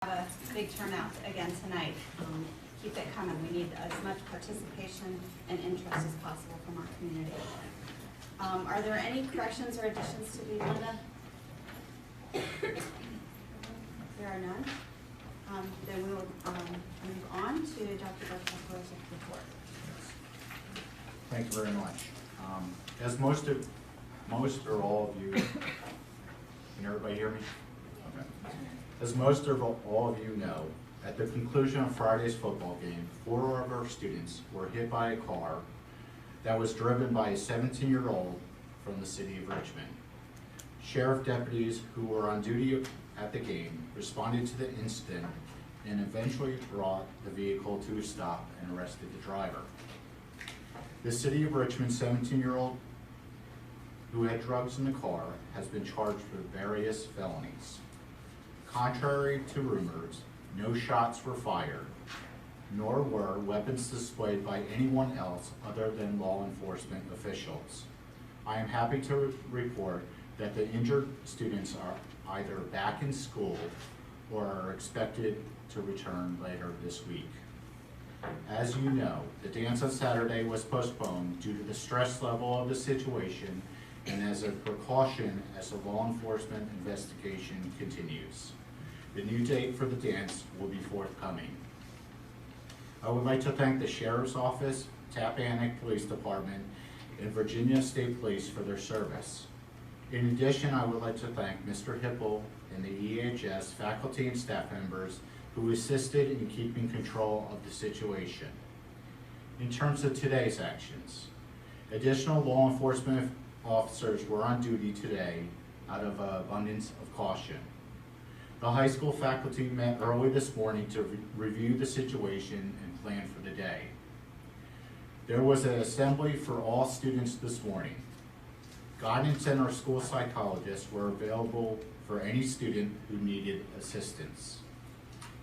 Have a big turnout again tonight. Keep it coming. We need as much participation and interest as possible from our community. Are there any corrections or additions to the agenda? There are none. Then we will move on to Dr. Garfunkel's report. Thank you very much. As most or all of you, can everybody hear me? Okay. As most of all of you know, at the conclusion of Friday's football game, 4 of our students were hit by a car that was driven by a 17-year-old from the city of Richmond. Sheriff deputies who were on duty at the game responded to the incident and eventually brought the vehicle to a stop and arrested the driver. The city of Richmond 17-year-old who had drugs in the car has been charged with various felonies. Contrary to rumors, no shots were fired, nor were weapons displayed by anyone else other than law enforcement officials. I am happy to report that the injured students are either back in school or are expected to return later this week. As you know, the dance on Saturday was postponed due to the stress level of the situation and as a precaution as the law enforcement investigation continues. The new date for the dance will be forthcoming. I would like to thank the Sheriff's Office, Tappahannock Police Department, and Virginia State Police for their service. In addition, I would like to thank Mr. Hipple and the EHS faculty and staff members who assisted in keeping control of the situation. In terms of today's actions, additional law enforcement officers were on duty today out of abundance of caution. The high school faculty met early this morning to review the situation and plan for the day. There was an assembly for all students this morning. Guidance and our school psychologists were available for any student who needed assistance.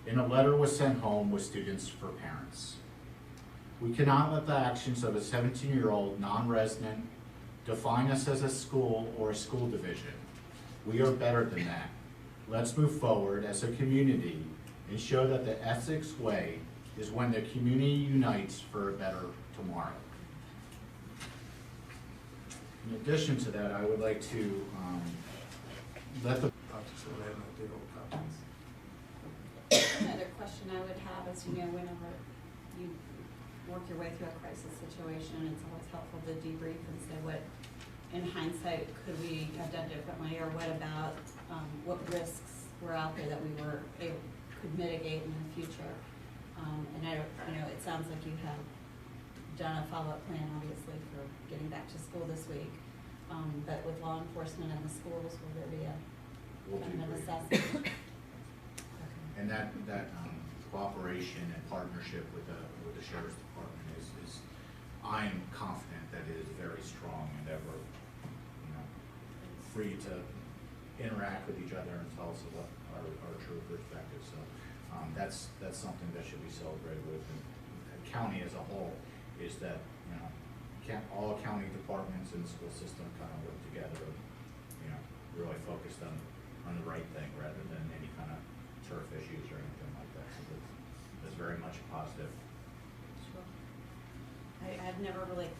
And a letter was sent home with students for parents. We cannot let the actions of a 17-year-old non-resident define us as a school or a school division. We are better than that. Let's move forward as a community and show that the Essex way is when the community unites for a better tomorrow. In addition to that, I would like to let the Another question I would have is, whenever you work your way through a crisis situation, it's always helpful to debrief and say what, in hindsight, could we have done differently, or what about what risks were out there that we could mitigate in the future. And it sounds like you have done a follow-up plan, obviously, for getting back to school this week. But with law enforcement and the schools, will there be an assessment? And that cooperation and partnership with the Sheriff's Department is I'm confident that it is very strong and that we're free to interact with each other and tell us what our true perspective. So that's something that should be celebrated with. And the county as a whole is that all county departments in the school system kind of work together and really focused on the right thing rather than any kind of turf issues or anything like that. So that's very much positive. Sure. I've never really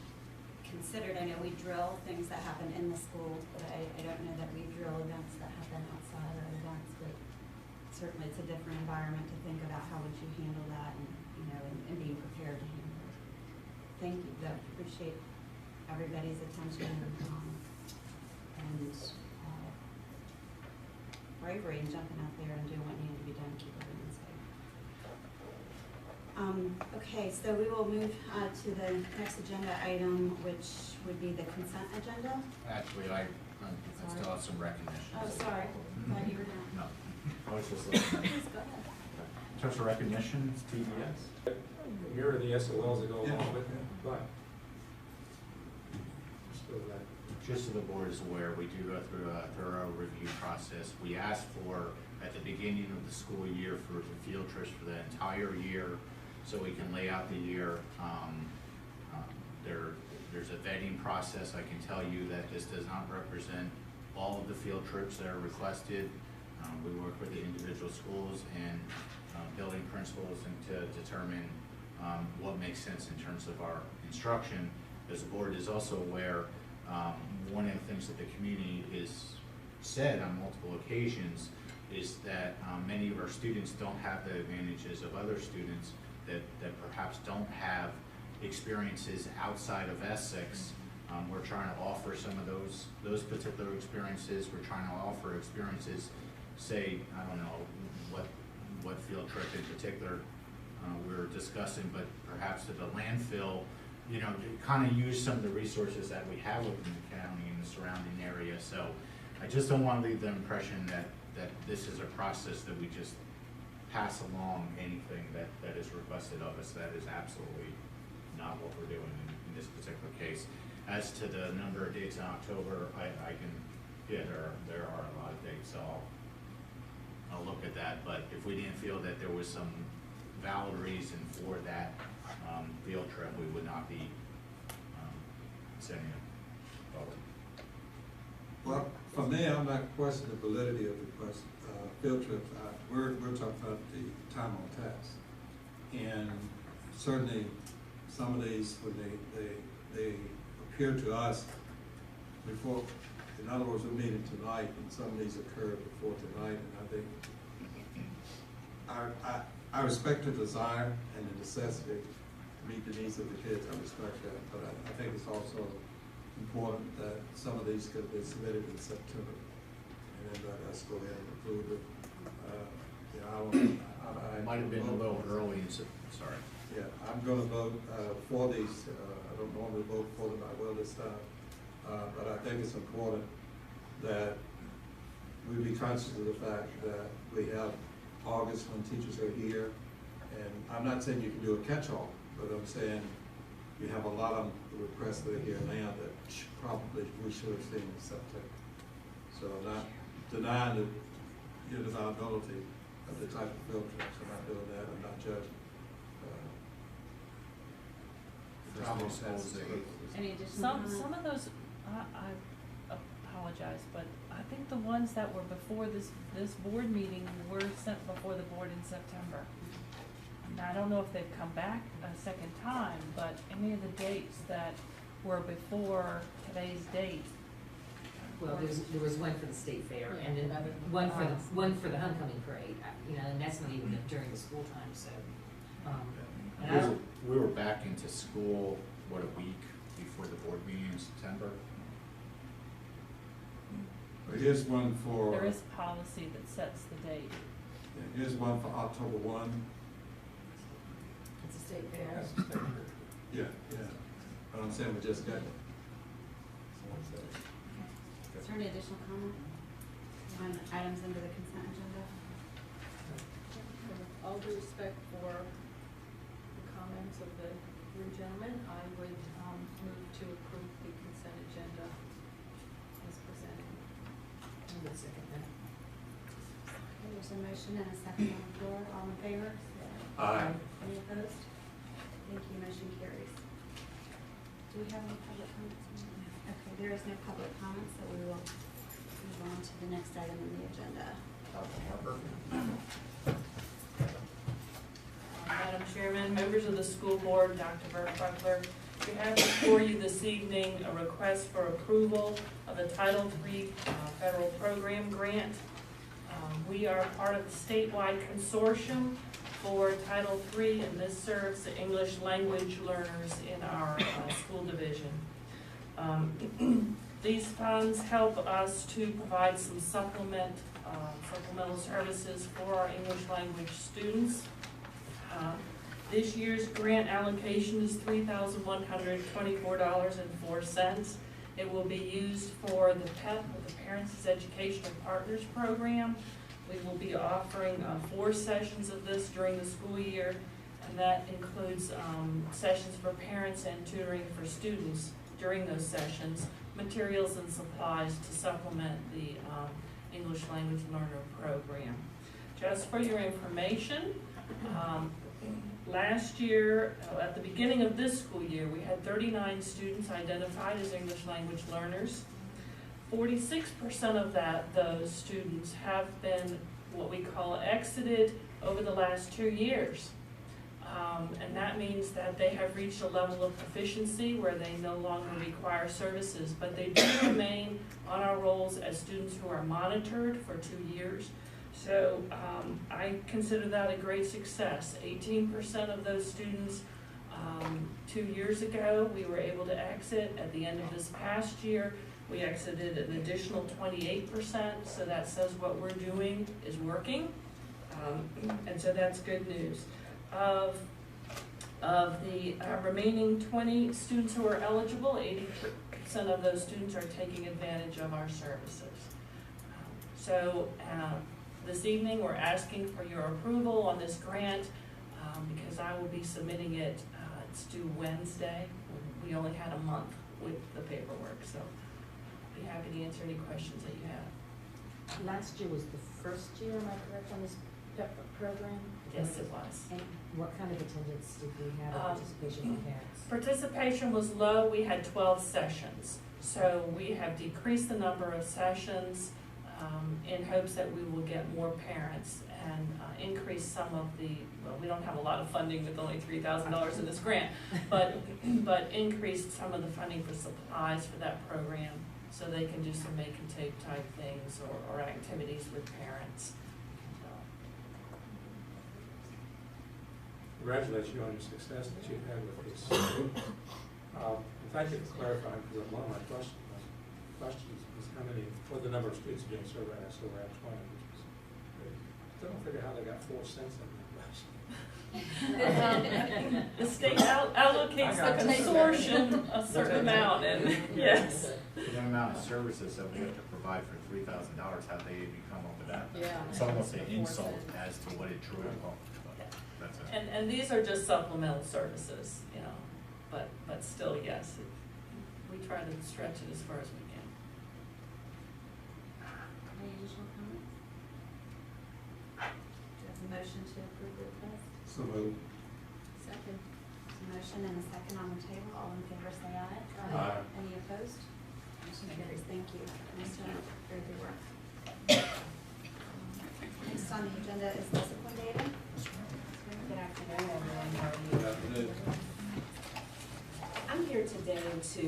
considered, I know we drill things that happen in the schools, but I don't know that we drill events that happen outside our events, but certainly it's a different environment to think about how would you handle that and being prepared to handle it. Thank you, though. Appreciate everybody's attention and bravery and jumping out there and doing what needed to be done to keep everyone safe. Okay, so we will move to the next agenda item, which would be the consent agenda. Actually, I still have some recognition. Oh, sorry. Thought you were done. No. I was just looking at Please go ahead. in terms of recognition, it's TBS. Here are the SOLs that go along with it, but still that. Just so the board is aware, we do go through a thorough review process. We ask for, at the beginning of the school year, for the field trips for the entire year, so we can lay out the year. There's a vetting process. I can tell you that this does not represent all of the field trips that are requested. We work with the individual schools and building principals and to determine what makes sense in terms of our instruction. As the board is also aware, one of the things that the community is said on multiple occasions is that many of our students don't have the advantages of other students that perhaps don't have experiences outside of Essex. We're trying to offer some of those particular experiences. We're trying to offer experiences, say, I don't know what field trip in particular we were discussing, but perhaps at the landfill, you know, kind of use some of the resources that we have within the county and the surrounding area. So I just don't want to leave the impression that this is a process that we just pass along anything that is requested of us. That is absolutely not what we're doing in this particular case. As to the number of dates in October, I can, yeah, there are a lot of dates, so I'll look at that. But if we didn't feel that there was some valid reason for that field trip, we would not be sending it forward. Well, for me, I'm not questioning the validity of the field trips. We're talking about the time on task. And certainly, some of these, when they appear to us before, in other words, we're meeting tonight, and some of these occurred before tonight, and I think I respect the desire and the necessity to meet the needs of the kids. I respect that, but I think it's also important that some of these could have been submitted in September, and then let us go ahead and approve it. It might have been a little early, sorry. Yeah, I'm gonna vote for these. I don't normally vote for them, I will this time. But I think it's important that we be conscious of the fact that we have August when teachers are here. And I'm not saying you can do a catch-all, but I'm saying you have a lot of requests that are here now that probably we should have seen in September. So I'm not denying your desirability of the type of field trips. I'm not doing that. I'm not judging. Any additional comments? Some of those, I apologize, but I think the ones that were before this board meeting were sent before the board in September. And I don't know if they've come back a second time, but any of the dates that were before today's date. Well, there was one for the state fair, and then one for the homecoming parade, you know, and that's not even during the school time, so. And We were back into school, what, a week before the board meeting in September? But here's one for. There is policy that sets the date. Yeah, here's one for October 1. It's a state fair. Yeah. But I'm saying we just got it. Is there any additional comment on items under the consent agenda? With all due respect for the comments of the three gentlemen, I would move to approve the consent agenda as presented. I would second that. Okay, there's a motion and a second on the floor. All in favor? Aye. Any opposed? Thank you, motion carries. Do we have any public comments? Okay, there is no public comments, so we will move on to the next item on the agenda. Madam Chairman, members of the school board, Dr. Burt Buckler, we have before you this evening a request for approval of the Title III federal program grant. We are part of the statewide consortium for Title III, and this serves the English language learners in our school division. These funds help us to provide some supplemental services for our English language students. This year's grant allocation is $3,124.04. It will be used for the PEP, the Parents as Educational Partners Program. We will be offering 4 sessions of this during the school year, and that includes sessions for parents and tutoring for students during those sessions, materials and supplies to supplement the English Language Learner Program. Just for your information, last year, at the beginning of this school year, we had 39 students identified as English language learners. 46% of those students have been what we call exited over the last 2 years. And that means that they have reached a level of proficiency where they no longer require services, but they do remain on our rolls as students who are monitored for 2 years. So I consider that a great success. 18% of those students 2 years ago, we were able to exit. At the end of this past year, we exited an additional 28%, so that says what we're doing is working. And so that's good news. Of the remaining 20 students who are eligible, 80% of those students are taking advantage of our services. So this evening, we're asking for your approval on this grant because I will be submitting it. It's due Wednesday. We only had a month with the paperwork, so I'll be happy to answer any questions that you have. Last year was the first year, am I correct, on this PEP program? Yes, it was. And what kind of attendance did we have, or participation from parents? Participation was low. We had 12 sessions. So we have decreased the number of sessions in hopes that we will get more parents and increase some of the, well, we don't have a lot of funding with only $3,000 in this grant, but increase some of the funding for supplies for that program so they can do some make and take type things or activities with parents. Congratulate you on your success that you've had with this. Thank you for clarifying, because one of my questions was how many, what the number of students being served right now, so we're at 20, which was, I don't figure how they got 4 cents in that. The state allocates the consortium a certain amount, and yes. The amount of services that we have to provide for $3,000, how they even come up with that? Yeah. It's almost an insult as to what it truly costs. That's it. And these are just supplemental services, you know, but still, yes, we try to stretch it as far as we can. Any additional comments? Do you have a motion to approve the request? So moved. Second. There's a motion and a second on the table. All in favor, say aye. Aye. Any opposed? Motion carries. Thank you. Nice job. Very good work. Next on the agenda is discipline data. Good afternoon, everyone. How are you? Good afternoon. I'm here today to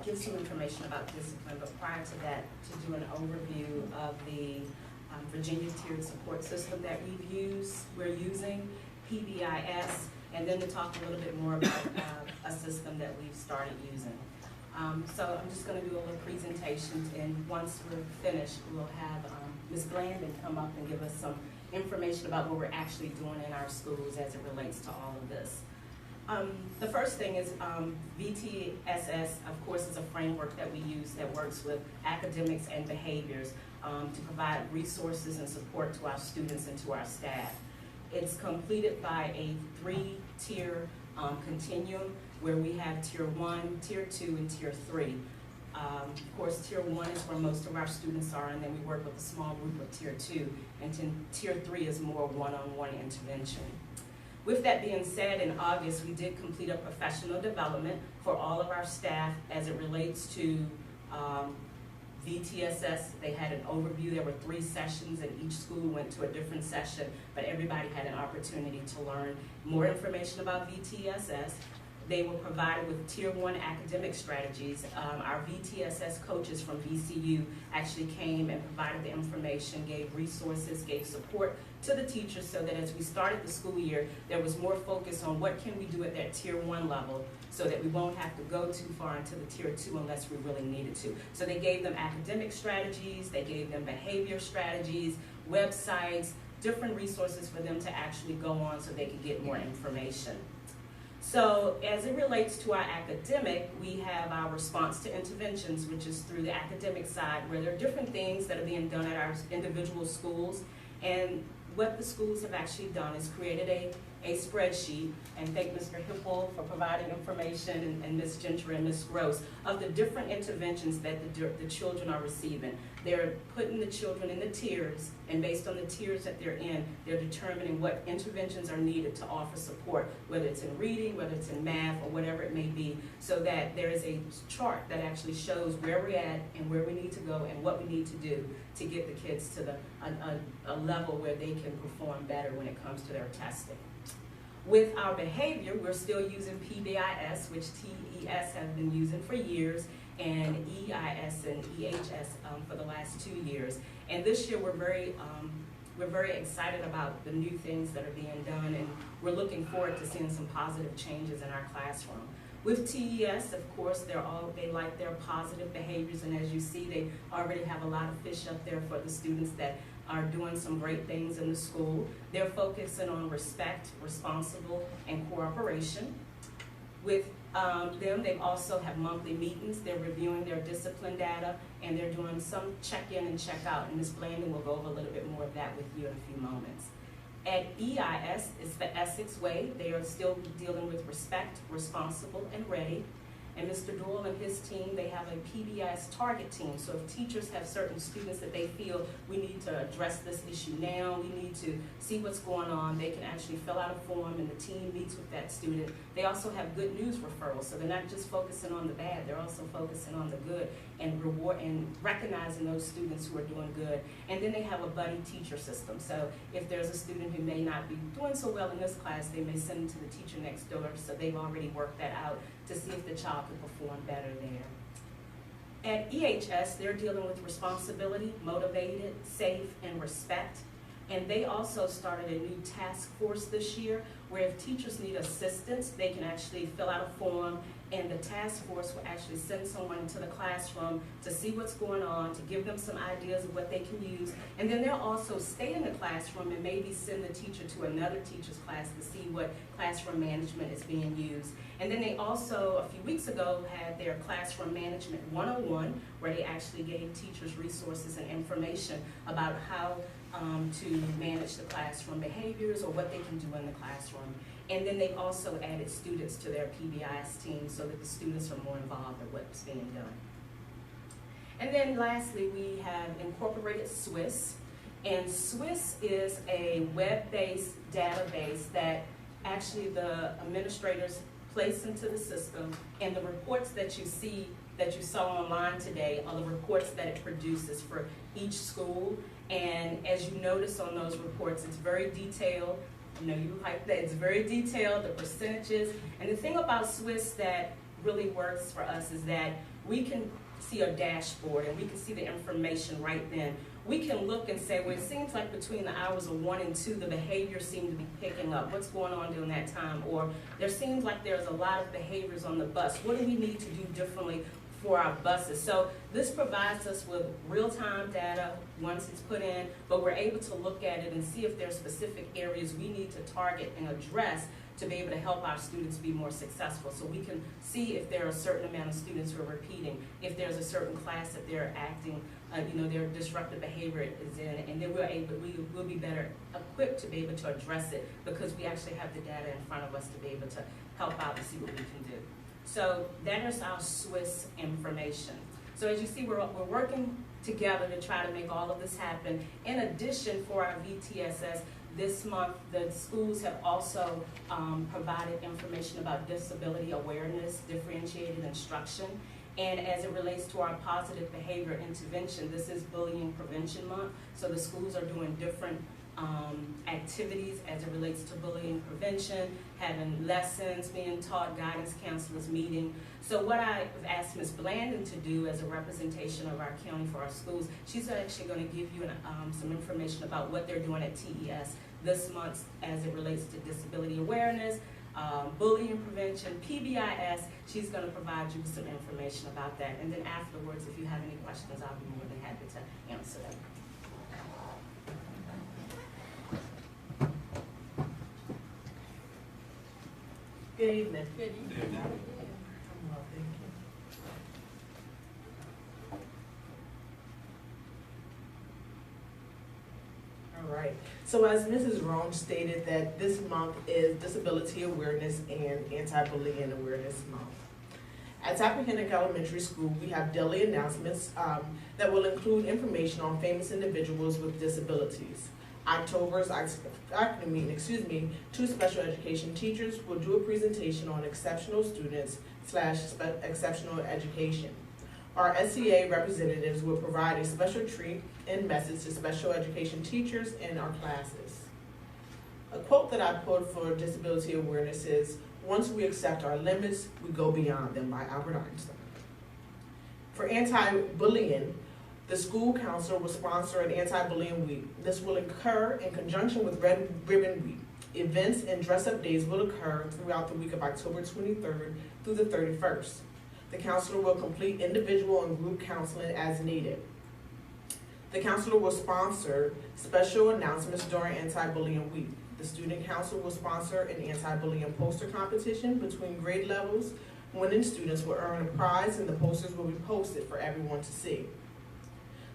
give some information about discipline, but prior to that, to do an overview of the Virginia Tiered Support System that we're using, PBIS, and then to talk a little bit more about a system that we've started using. So I'm just going to do a little presentation, and once we're finished, we'll have Ms. Blandon come up and give us some information about what we're actually doing in our schools as it relates to all of this. The first thing is VTSS, of course, is a framework that we use that works with academics and behaviors to provide resources and support to our students and to our staff. It's completed by a 3-tier continuum where we have Tier 1, Tier 2, and Tier 3. Of course, Tier 1 is where most of our students are, and then we work with a small group of Tier 2, and Tier 3 is more one-on-one intervention. With that being said, in August, we did complete a professional development for all of our staff as it relates to VTSS. They had an overview. There were 3 sessions, and each school went to a different session, but everybody had an opportunity to learn more information about VTSS. They were provided with Tier 1 academic strategies. Our VTSS coaches from VCU actually came and provided the information, gave resources, gave support to the teachers so that as we started the school year, there was more focus on what can we do at that Tier 1 level so that we won't have to go too far into the Tier 2 unless we really needed to. So they gave them academic strategies, they gave them behavior strategies, websites, different resources for them to actually go on so they could get more information. So as it relates to our academic, we have our response to interventions, which is through the academic side, where there are different things that are being done at our individual schools. And what the schools have actually done is created a spreadsheet, and thank Mr. Hippel for providing information, and Ms. Genter and Ms. Gross, of the different interventions that the children are receiving. They're putting the children in the tiers, and based on the tiers that they're in, they're determining what interventions are needed to offer support, whether it's in reading, whether it's in math, or whatever it may be, so that there is a chart that actually shows where we're at and where we need to go and what we need to do to get the kids to a level where they can perform better when it comes to their testing. With our behavior, we're still using PBIS, which TES has been using for years, and EIS and EHS for the last 2 years. And this year, we're very excited about the new things that are being done, and we're looking forward to seeing some positive changes in our classroom. With TES, of course, they like their positive behaviors, and as you see, they already have a lot of fish up there for the students that are doing some great things in the school. They're focusing on respect, responsible, and cooperation. With them, they also have monthly meetings. They're reviewing their discipline data, and they're doing some check-in and check-out, and Ms. Blandon will go over a little bit more of that with you in a few moments. At EIS, it's the Essex way. They are still dealing with respect, responsible, and ready. And Mr. Doyle and his team, they have a PBIS target team. So if teachers have certain students that they feel we need to address this issue now, we need to see what's going on, they can actually fill out a form and the team meets with that student. They also have good news referrals. So they're not just focusing on the bad, they're also focusing on the good and reward and recognizing those students who are doing good. And then they have a buddy teacher system. So if there's a student who may not be doing so well in this class, they may send them to the teacher next door. So they've already worked that out to see if the child can perform better there. At EHS, they're dealing with responsibility, motivated, safe, and respect. And they also started a new task force this year where if teachers need assistance, they can actually fill out a form, and the task force will actually send someone into the classroom to see what's going on, to give them some ideas of what they can use. And then they'll also stay in the classroom and maybe send the teacher to another teacher's class to see what classroom management is being used. And then they also, a few weeks ago, had their Classroom Management 101, where they actually gave teachers resources and information about how to manage the classroom behaviors or what they can do in the classroom. And then they've also added students to their PBIS team so that the students are more involved in what's being done. And then lastly, we have incorporated SWIS. And SWIS is a web-based database that actually the administrators place into the system, and the reports that you see, that you saw online today, are the reports that it produces for each school. And as you notice on those reports, it's very detailed. You know, you like that, it's very detailed, the percentages. And the thing about SWIS that really works for us is that we can see a dashboard and we can see the information right then. We can look and say, well, it seems like between the hours of 1 and 2, the behavior seems to be picking up. What's going on during that time? Or there seems like there's a lot of behaviors on the bus. What do we need to do differently for our buses? So this provides us with real-time data once it's put in, but we're able to look at it and see if there's specific areas we need to target and address to be able to help our students be more successful. So we can see if there are a certain amount of students who are repeating, if there's a certain class that they're acting, their disruptive behavior is in, and then we'll be better equipped to be able to address it because we actually have the data in front of us to be able to help out and see what we can do. So that is our SWIS information. So as you see, we're working together to try to make all of this happen. In addition, for our VTSS, this month, the schools have also provided information about disability awareness, differentiated instruction. And as it relates to our positive behavior intervention, this is Bullying Prevention Month. So the schools are doing different activities as it relates to bullying prevention, having lessons being taught, guidance counselors meeting. So what I've asked Ms. Blandon to do as a representation of our county for our schools, she's actually going to give you some information about what they're doing at TES this month as it relates to disability awareness, bullying prevention, PBIS. She's going to provide you with some information about that. And then afterwards, if you have any questions, I'll be more than happy to answer them. Good evening. Good evening. Well, thank you. All right. So as Mrs. Rome stated, that this month is Disability Awareness and Anti-Bullying Awareness Month. At Tappahannock Elementary School, we have daily announcements that will include information on famous individuals with disabilities. October's ACT meeting, two special education teachers will do a presentation on exceptional students / exceptional education. Our SEA representatives will provide a special treat and message to special education teachers in our classes. A quote that I pulled for disability awareness is, "Once we accept our limits, we go beyond them," by Albert Einstein. For anti-bullying, the school council will sponsor an anti-bullying week. This will occur in conjunction with Red Ribbon Week. Events and dress-up days will occur throughout the week of October 23rd through the 31st. The counselor will complete individual and group counseling as needed. The counselor will sponsor special announcements during anti-bullying week. The student council will sponsor an anti-bullying poster competition between grade levels. Winning students will earn a prize and the posters will be posted for everyone to see.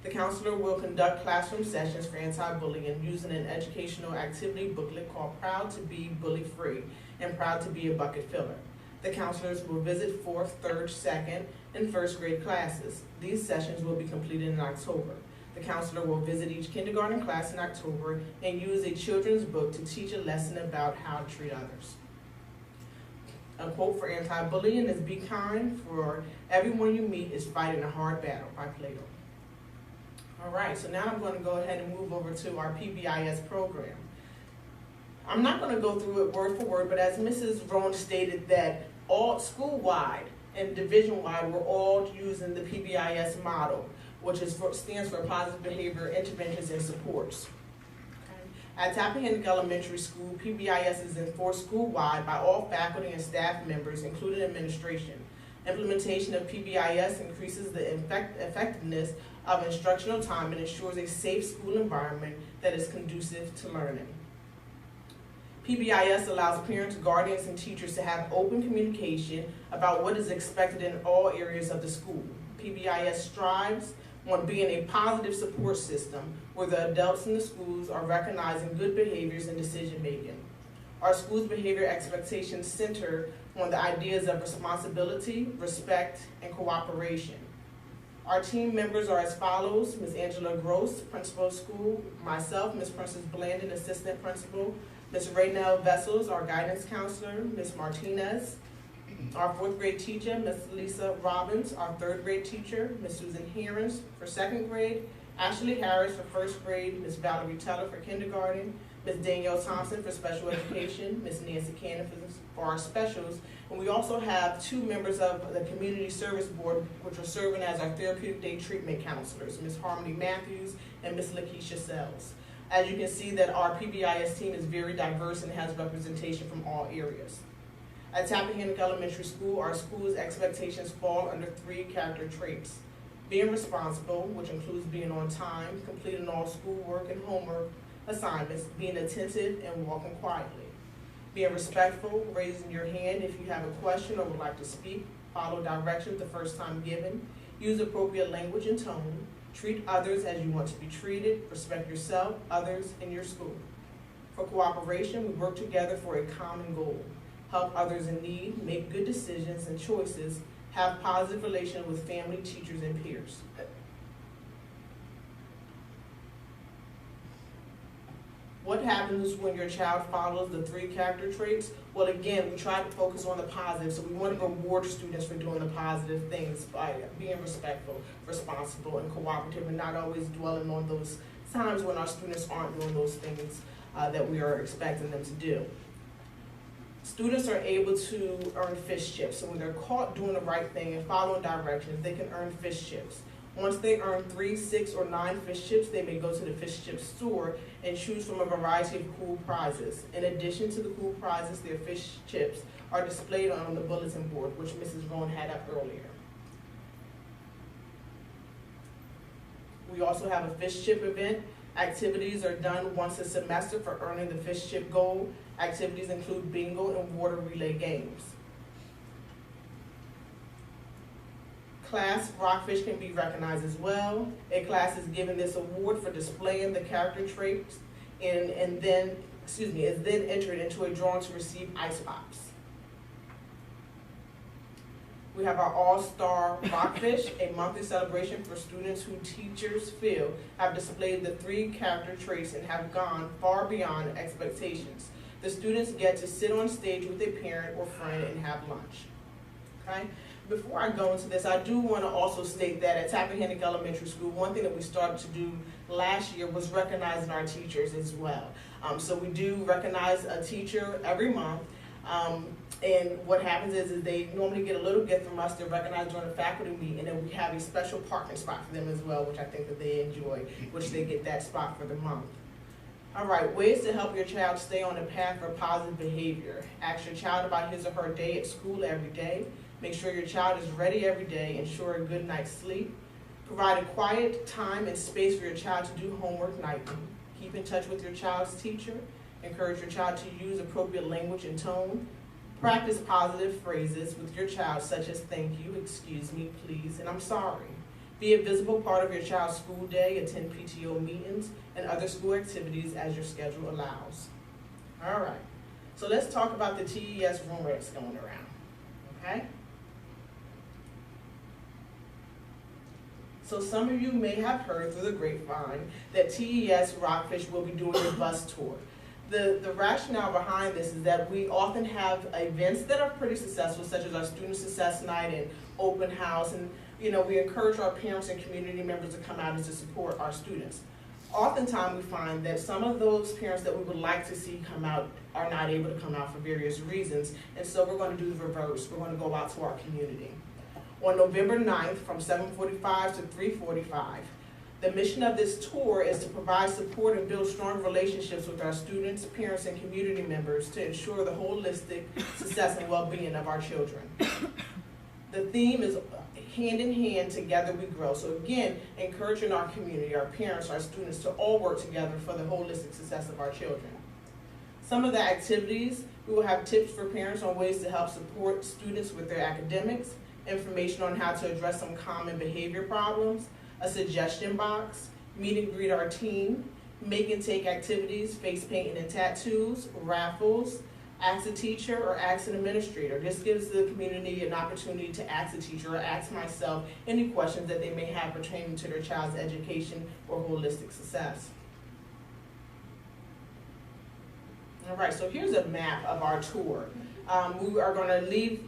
The counselor will conduct classroom sessions for anti-bullying using an educational activity booklet called Proud to Be Bully Free and Proud to Be a Bucket Filler. The counselors will visit 4th, 3rd, 2nd, and 1st grade classes. These sessions will be completed in October. The counselor will visit each kindergarten class in October and use a children's book to teach a lesson about how to treat others. A quote for anti-bullying is, "Be kind, for everyone you meet is fighting a hard battle," by Plato. All right, so now I'm going to go ahead and move over to our PBIS program. I'm not going to go through it word for word, but as Mrs. Rowan stated, that all school-wide and division-wide, we're all using the PBIS model, which stands for Positive Behavior Interventions and Supports. Okay. At Tappahannock Elementary School, PBIS is enforced school-wide by all faculty and staff members, including administration. Implementation of PBIS increases the effectiveness of instructional time and ensures a safe school environment that is conducive to learning. PBIS allows parents, guardians, and teachers to have open communication about what is expected in all areas of the school. PBIS strives on being a positive support system where the adults in the schools are recognizing good behaviors and decision making. Our school's behavior expectations center on the ideas of responsibility, respect, and cooperation. Our team members are as follows: Ms. Angela Gross, Principal of School; myself, Ms. Princess Blandon, Assistant Principal; Ms. Raynell Vessels, our Guidance Counselor; Ms. Martinez, our 4th grade teacher; Ms. Lisa Robbins, our 3rd grade teacher; Ms. Susan Herons for 2nd grade; Ashley Harris for 1st grade; Ms. Valerie Teller for kindergarten; Ms. Danielle Thompson for special education; Ms. Nancy Cannon for our specials. And we also have 2 members of the Community Service Board, which are serving as our Therapeutic Day Treatment Counselors, Ms. Harmony Matthews and Ms. Lakeisha Sells. As you can see, that our PBIS team is very diverse and has representation from all areas. At Tappahannock Elementary School, our school's expectations fall under 3 character traits: being responsible, which includes being on time, completing all schoolwork and homework assignments, being attentive, and walking quietly; being respectful, raising your hand if you have a question or would like to speak, follow directions the first time given, use appropriate language and tone, treat others as you want to be treated, respect yourself, others, and your school. For cooperation, we work together for a common goal: help others in need, make good decisions and choices, have positive relations with family, teachers, and peers. What happens when your child follows the 3 character traits? Well, again, we try to focus on the positive, so we want to reward students for doing the positive things by being respectful, responsible, and cooperative, and not always dwelling on those times when our students aren't doing those things that we are expecting them to do. Students are able to earn fish chips, so when they're caught doing the right thing and following directions, they can earn fish chips. Once they earn 3, 6, or 9 fish chips, they may go to the fish chip store and choose from a variety of cool prizes. In addition to the cool prizes, their fish chips are displayed on the bulletin board, which Mrs. Rowan had up earlier. We also have a fish chip event. Activities are done once a semester for earning the fish chip goal. Activities include bingo and water relay games. Class Rockfish can be recognized as well. A class is given this award for displaying the character traits and then, is then entered into a drawing to receive ice pops. We have our All-Star Rockfish, a monthly celebration for students who teachers feel have displayed the 3 character traits and have gone far beyond expectations. The students get to sit on stage with a parent or friend and have lunch. Okay? Before I go into this, I do want to also state that at Tappahannock Elementary School, one thing that we started to do last year was recognizing our teachers as well. So we do recognize a teacher every month. And what happens is they normally get a little gift from us. They're recognized during the faculty meet, and then we have a special parking spot for them as well, which I think that they enjoy, which they get that spot for the month. All right, ways to help your child stay on the path for positive behavior. Ask your child about his or her day at school every day. Make sure your child is ready every day. Ensure a good night's sleep. Provide a quiet time and space for your child to do homework nightly. Keep in touch with your child's teacher. Encourage your child to use appropriate language and tone. Practice positive phrases with your child, such as thank you, excuse me, please, and I'm sorry. Be a visible part of your child's school day. Attend PTO meetings and other school activities as your schedule allows. All right, so let's talk about the TES rumor that's going around, okay? So some of you may have heard through the grapevine that TES Rockfish will be doing a bus tour. The rationale behind this is that we often have events that are pretty successful, such as our Student Success Night and Open House, and we encourage our parents and community members to come out and to support our students. Oftentimes we find that some of those parents that we would like to see come out are not able to come out for various reasons, and so we're going to do the reverse. We're going to go out to our community. On November 9th from 7:45 to 3:45, the mission of this tour is to provide support and build strong relationships with our students, parents, and community members to ensure the holistic success and well-being of our children. The theme is hand in hand, together we grow. So again, encouraging our community, our parents, our students to all work together for the holistic success of our children. Some of the activities, we will have tips for parents on ways to help support students with their academics, information on how to address some common behavior problems, a suggestion box, meet and greet our team, make and take activities, face painting and tattoos, raffles, ask a teacher or ask an administrator. This gives the community an opportunity to ask a teacher or ask myself any questions that they may have pertaining to their child's education or holistic success. All right, so here's a map of our tour. We are going to leave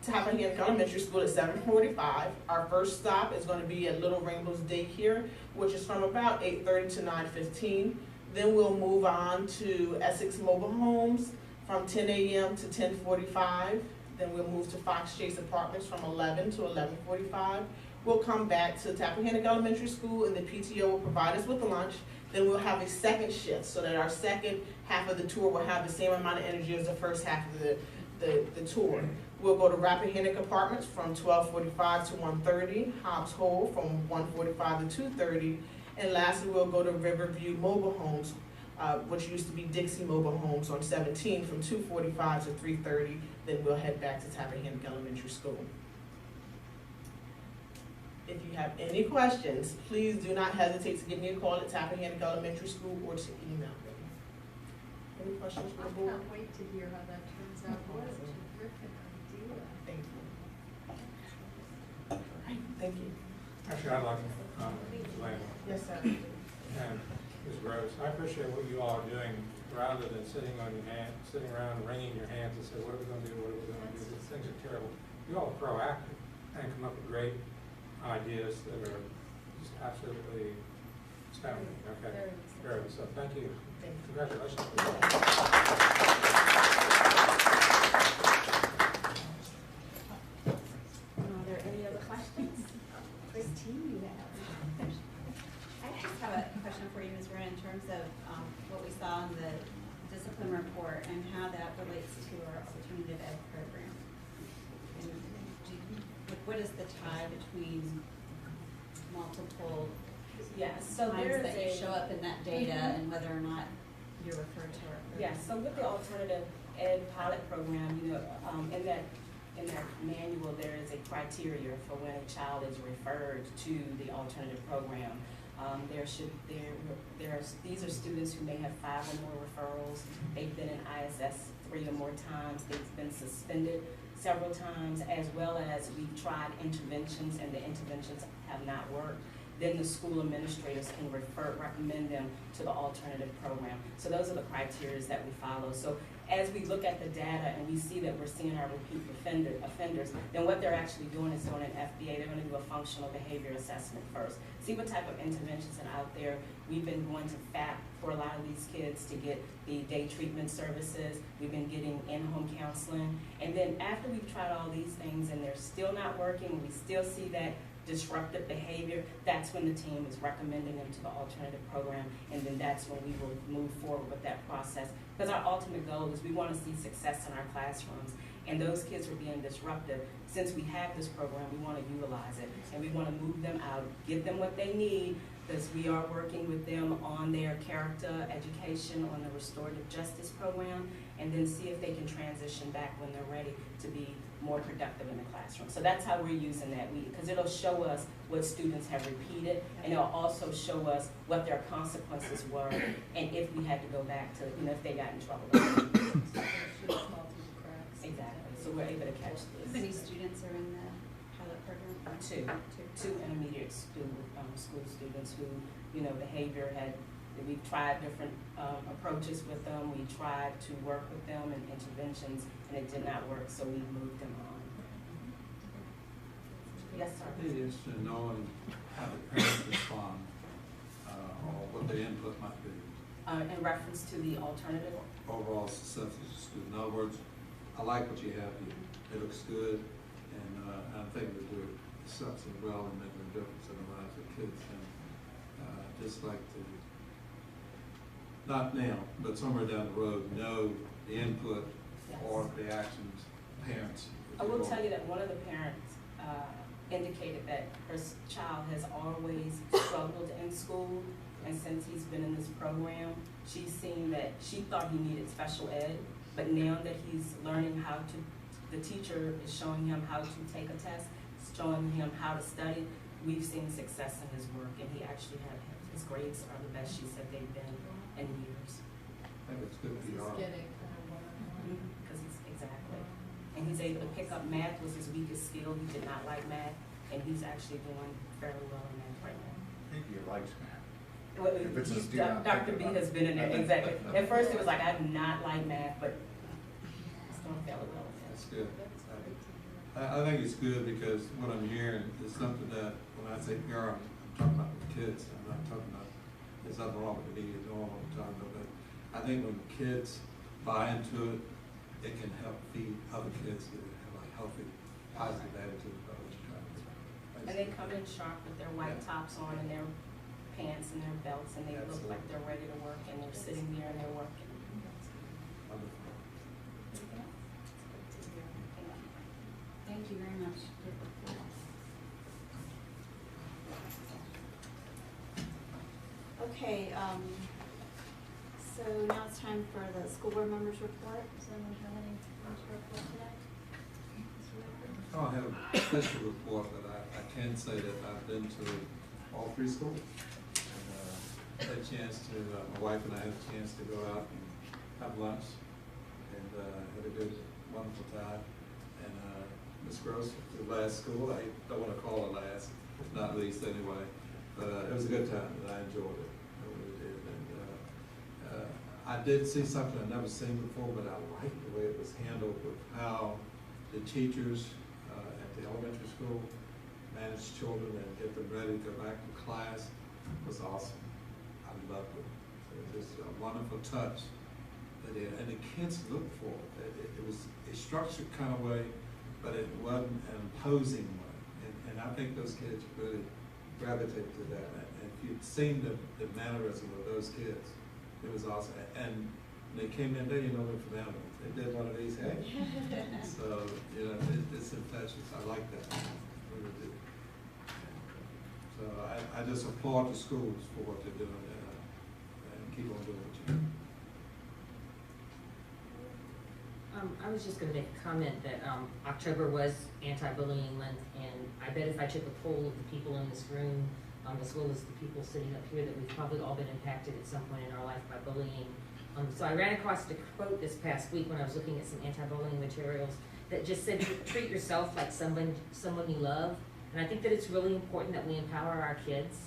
Tappahannock Elementary School at 7:45. Our first stop is going to be at Little Rainbow's Daycare, which is from about 8:30 to 9:15. Then we'll move on to Essex Mobile Homes from 10 a.m. to 10:45. Then we'll move to Fox Chase Apartments from 11 to 11:45. We'll come back to Tappahannock Elementary School, and the PTO will provide us with lunch. Then we'll have a second shift so that our second half of the tour will have the same amount of energy as the first half of the tour. We'll go to Rappahannock Apartments from 12:45 to 1:30, Hobbs Hole from 1:45 to 2:30, and lastly we'll go to Riverview Mobile Homes, which used to be Dixie Mobile Homes on 17 from 2:45 to 3:30. Then we'll head back to Tappahannock Elementary School. If you have any questions, please do not hesitate to give me a call at Tappahannock Elementary School or to email me. Any questions I for the board? can't wait to hear how that turns out. What a terrific idea. Thank you. All right, thank you. Actually, I'd like to comment, Ms. Lamb. Yes, sir. And Ms. Rose, I appreciate what you all are doing, rather than sitting around wringing your hands and say, what are we gonna do, what are we gonna do? These things are terrible. You all are proactive and come up with great ideas that are just absolutely astounding, okay? Very good, so thank you. Thank you. Congratulations. Are there any other questions? Christine, you have. I just have a question for you, Ms. Wren, in terms of what we saw in the discipline report and how that relates to our alternative ed program. And what is the tie between multiple Yes, so times there's that you a. show up in that data and whether or not you're referred to our program? Yes, so with the alternative ed pilot program, in that manual, there is a criteria for when a child is referred to the alternative program. These are students who may have 5 or more referrals. They've been in ISS 3 or more times. They've been suspended several times, as well as we've tried interventions and the interventions have not worked. Then the school administrators can recommend them to the alternative program. So those are the criteria that we follow. So as we look at the data and we see that we're seeing our repeat offenders, then what they're actually doing is doing an FBA. They're going to do a functional behavior assessment first. See what type of interventions are out there. We've been going to FAP for a lot of these kids to get the day treatment services. We've been getting in-home counseling. And then after we've tried all these things and they're still not working, we still see that disruptive behavior, that's when the team is recommending them to the alternative program, and then that's when we will move forward with that process. Because our ultimate goal is we want to see success in our classrooms, and those kids are being disruptive. Since we have this program, we want to utilize it, and we want to move them out, give them what they need, because we are working with them on their character education, on the restorative justice program, and then see if they can transition back when they're ready to be more productive in the classroom. So that's how we're using that, because it'll show us what students have repeated, and it'll also show us what their consequences were, and if we had to go back to, if they got in trouble. Exactly, so we're able to catch this. How many students are in the pilot program? Two intermediate school students who, behavior we've tried different approaches with them. We tried to work with them in interventions, and it did not work, so we moved them on. Yes, sir. I'd be interested in knowing how the parents respond, or what their input might be. In reference to the alternative? Overall success of the student. In other words, I like what you have here. It looks good, and I think we do exceptionally well in making a difference in the lives of kids. And just like to, not now, but somewhere down the road, know the input or the actions of parents. I will tell you that one of the parents indicated that her child has always struggled in school, and since he's been in this program, she's seen that she thought he needed special ed, but now that he's learning how to, the teacher is showing him how to take a test, showing him how to study, we've seen success in his work, and he actually his grades are the best she said they've been in years. I think it's good PR. Because exactly. And he's able to pick up math was his weakest skill. He did not like math, and he's actually doing fairly well in math right now. I think he likes math. Well, If it's a student, Dr. B has been in there, exactly. At first it was like, I do not like math, but it's doing fairly well in That's math. good. I think it's good because what I'm hearing is something that, when I say PR, I'm talking about the kids. I'm not talking about, there's nothing wrong with the media at all I'm talking about, but I think when kids buy into it, it can help feed other kids that have a healthy, positive attitude about what you're trying to do. And they come in sharp with their white tops on and their pants and their belts, and they look like they're ready to work, and they're sitting there and they're working. Wonderful. Thank you very much. Okay, so now it's time for the school board members report. Does anyone have anything to report today? I don't have a official report, but I can say that I've been to all 3 schools. And had a chance to, my wife and I had a chance to go out and have lunch, and had a good, wonderful time. And Ms. Gross, the last school, I don't want to call her last, not least anyway, but it was a good time, and I enjoyed it. I really did. And I did see something I'd never seen before, but I liked the way it was handled with how the teachers at the elementary school manage children and get them ready to go back to class. It was awesome. I loved it. It was just a wonderful touch that and the kids looked for it. It was a structured kind of way, but it wasn't an imposing way. And I think those kids really gravitated to that. And if you'd seen the mannerism of those kids, it was awesome. And they came in there, they're from animals. They did one of these, hey. So, it's infectious. I like that. I really do. So I just applaud the schools for what they're doing and keep on doing what you do. I was just gonna make a comment that, October was anti-bullying month, and I bet if I took a poll of the people in this room, as well as the people sitting up here, that we've probably all been impacted at some point in our life by bullying. So I ran across a quote this past week when I was looking at some anti-bullying materials that just said, treat yourself like someone you love. And I think that it's really important that we empower our kids,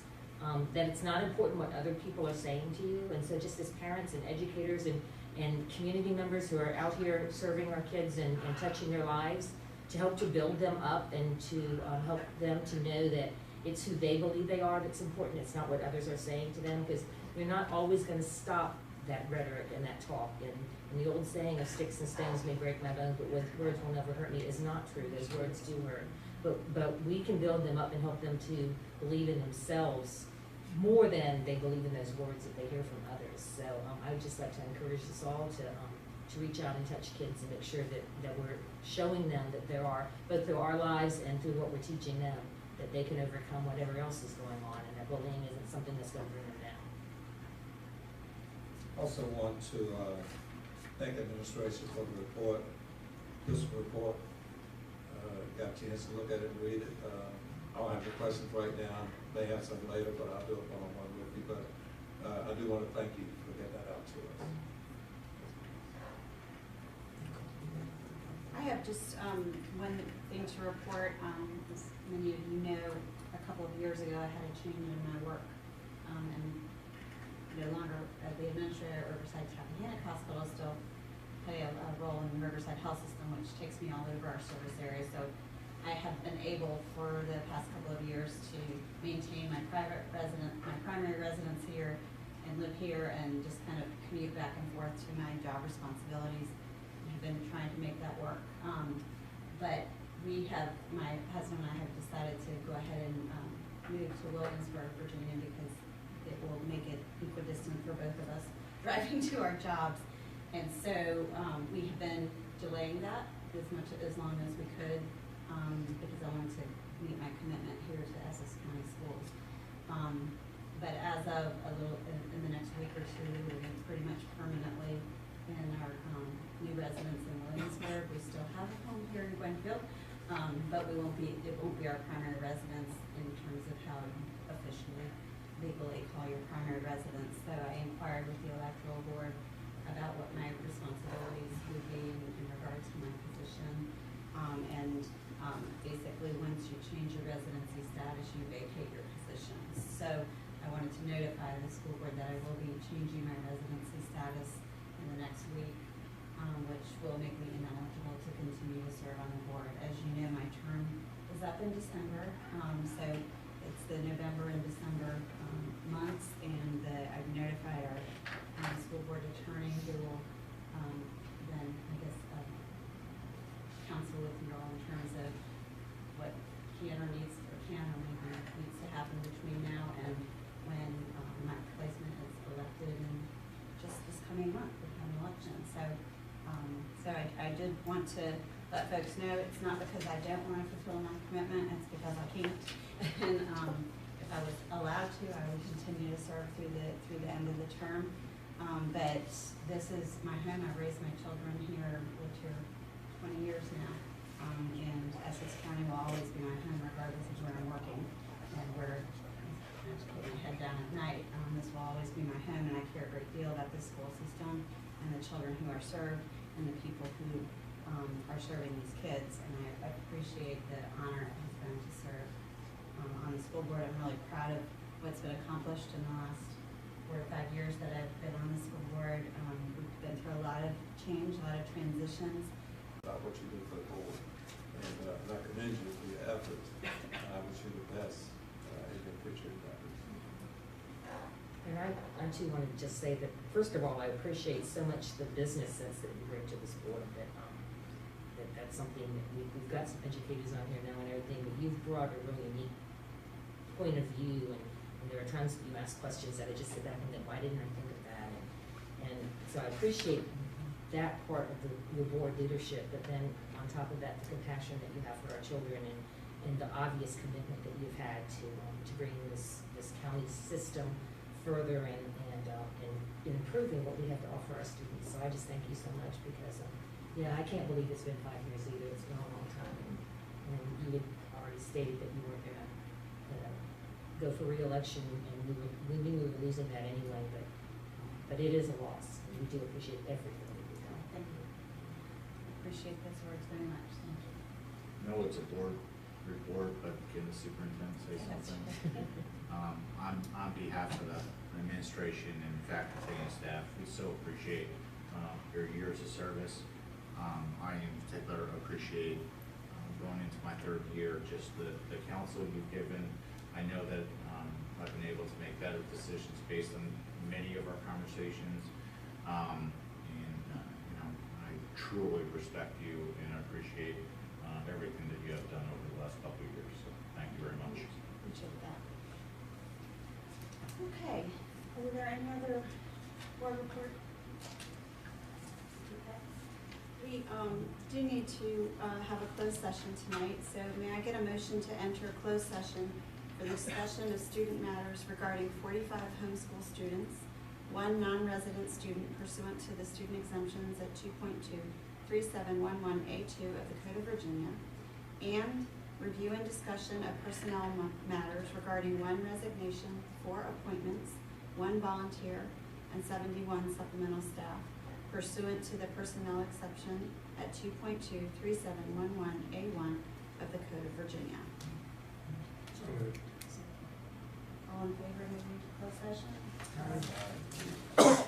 that it's not important what other people are saying to you. And so just as parents and educators and community members who are out here serving our kids and touching their lives, to help to build them up and to help them to know that it's who they believe they are that's important. It's not what others are saying to them, because you're not always going to stop that rhetoric and that talk. And the old saying of sticks and stones may break my bones, but words will never hurt me is not true. Those words do hurt. But we can build them up and help them to believe in themselves more than they believe in those words that they hear from others. So I would just like to encourage us all to reach out and touch kids and make sure that we're showing them that there are, both through our lives and through what we're teaching them, that they can overcome whatever else is going on, and that bullying isn't something that's going to bring them down. Also want to thank administration for the report. This report, got a chance to look at it and read it. I don't have any questions right now. May have some later, but I'll do a one-on-one with you. But I do want to thank you for getting that out to us. I have just one thing to report. As many of you know, a couple of years ago, I had a change in my work, and no longer the administrator at Riverside Tappahannock Hospital, still play a role in the Riverside Health System, which takes me all over our service area. So I have been able for the past couple of years to maintain my primary residence here and live here and just kind of commute back and forth to my job responsibilities. I've been trying to make that work. But my husband and I have decided to go ahead and move to Williamsburg, Virginia, because it will make it equidistant for both of us driving to our jobs. And so we have been delaying that as long as we could, because I wanted to meet my commitment here to Essex County Schools. But as of in the next week or two, we'll be pretty much permanently in our new residence in Williamsburg. We still have a home here in Gwenfield, but it won't be our primary residence in terms of how you officially legally call your primary residence. So I inquired with the electoral board about what my responsibilities would be in regards to my position. Basically, once you change your residency status, you vacate your positions. So I wanted to notify the school board that I will be changing my residency status in the next week, which will make me ineligible to continue to serve on the board. As you know, my term is up in December, so it's the November and December months, and I've notified our school board attorney, who will then, I guess, counsel with you all in terms of what can or maybe needs to happen between now and when my replacement is elected in just this coming month. We have an election. So I did want to let folks know it's not because I don't want to fulfill my commitment, it's because I can't. And if I was allowed to, I would continue to serve through the end of the term. But this is my home. I've raised my children here, lived here 20 years now. And Essex County will always be my home regardless of where I'm working and where I have to put my head down at night. This will always be my home, and I care a great deal about the school system and the children who are served and the people who are serving these kids. And I appreciate the honor it has been to serve on the school board. I'm really proud of what's been accomplished in the last 4 to 5 years that I've been on the school board. We've been through a lot of change, a lot of transitions. About what you do for the board, and I commend you for your efforts. I wish you the best in your future endeavors. And I too wanted to just say that, first of all, I appreciate so much the business sense that you bring to this board, that's something that we've got some educators on here now and everything, but you've brought a really unique point of view, and there are times you ask questions that I just sit back and think, why didn't I think of that? And so I appreciate that part of your board leadership, but then on top of that, the compassion that you have for our children and the obvious commitment that you've had to bring this county system further and improving what we have to offer our students. So I just thank you so much, because I can't believe it's been 5 years either. It's been a long time, and you had already stated that you weren't gonna go for reelection, and we knew we were losing that anyway, but it is a loss, and we do appreciate everything that you've done. Thank you. Appreciate those words very much, thank you. No, it's a board report, but can the superintendent say something? On behalf of the administration and faculty and staff, we so appreciate your years of service. I in particular appreciate going into my third year, just the counsel you've given. I know that I've been able to make better decisions based on many of our conversations. I truly respect you and appreciate everything that you have done over the last couple of years. So thank you very much. Appreciate that. Okay, are there any other board report? Okay. We do need to have a closed session tonight, so may I get a motion to enter a closed session for discussion of student matters regarding 45 homeschool students, 1 non-resident student pursuant to the student exemptions at 2.23711A2 of the Code of Virginia, and review and discussion of personnel matters regarding 1 resignation, 4 appointments, 1 volunteer, and 71 supplemental staff pursuant to the personnel exception at 2.23711A1 of the Code of Virginia. So moved. All in favor of moving to closed session? Aye.